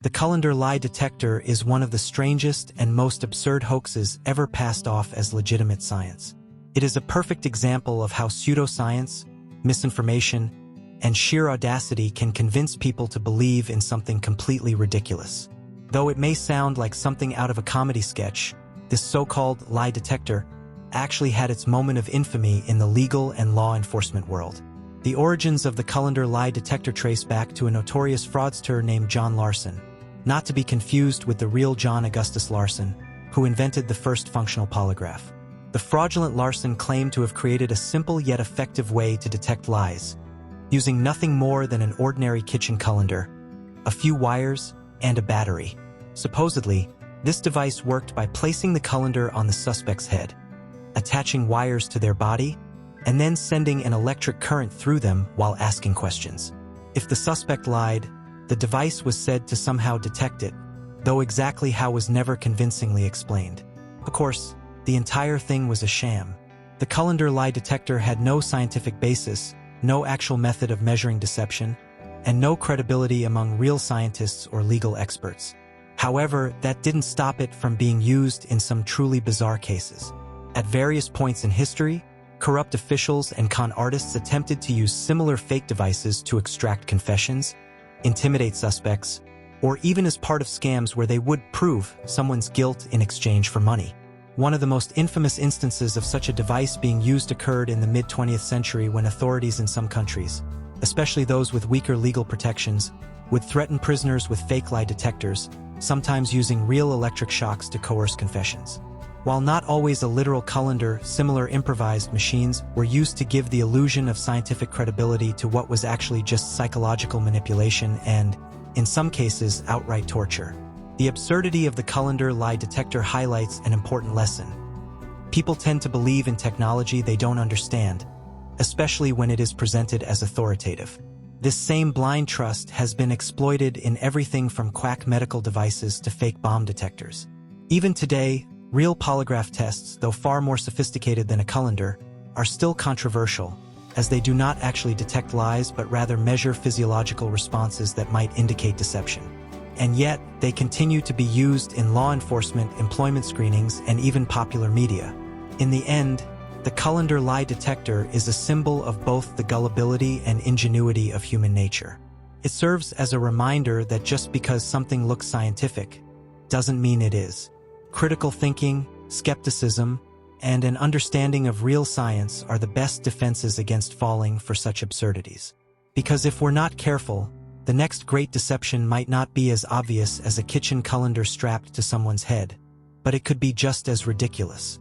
The Colander Lie Detector is one of the strangest and most absurd hoaxes ever passed off as legitimate science. It is a perfect example of how pseudoscience, misinformation, and sheer audacity can convince people to believe in something completely ridiculous. Though it may sound like something out of a comedy sketch, this so-called lie detector actually had its moment of infamy in the legal and law enforcement world. The origins of the Colander Lie Detector trace back to a notorious fraudster named John Larson, not to be confused with the real John Augustus Larson, who invented the first functional polygraph. The fraudulent Larson claimed to have created a simple yet effective way to detect lies, using nothing more than an ordinary kitchen colander, a few wires, and a battery. Supposedly, this device worked by placing the colander on the suspect's head, attaching wires to their body, and then sending an electric current through them while asking questions. If the suspect lied, the device was said to somehow detect it, though exactly how was never convincingly explained. Of course, the entire thing was a sham. The Colander Lie Detector had no scientific basis, no actual method of measuring deception, and no credibility among real scientists or legal experts. However, that didn't stop it from being used in some truly bizarre cases. At various points in history, corrupt officials and con artists attempted to use similar fake devices to extract confessions, intimidate suspects, or even as part of scams where they would prove someone's guilt in exchange for money. One of the most infamous instances of such a device being used occurred in the mid-20th century when authorities in some countries, especially those with weaker legal protections, would threaten prisoners with fake lie detectors, sometimes using real electric shocks to coerce confessions. While not always a literal colander, similar improvised machines were used to give the illusion of scientific credibility to what was actually just psychological manipulation and, in some cases, outright torture. The absurdity of the Colander Lie Detector highlights an important lesson. People tend to believe in technology they don't understand, especially when it is presented as authoritative. This same blind trust has been exploited in everything from quack medical devices to fake bomb detectors. Even today, real polygraph tests, though far more sophisticated than a colander, are still controversial, as they do not actually detect lies but rather measure physiological responses that might indicate deception. And yet, they continue to be used in law enforcement, employment screenings, and even popular media. In the end, the Colander Lie Detector is a symbol of both the gullibility and ingenuity of human nature. It serves as a reminder that just because something looks scientific doesn't mean it is. Critical thinking, skepticism, and an understanding of real science are the best defenses against falling for such absurdities. Because if we're not careful, the next great deception might not be as obvious as a kitchen colander strapped to someone's head, but it could be just as ridiculous.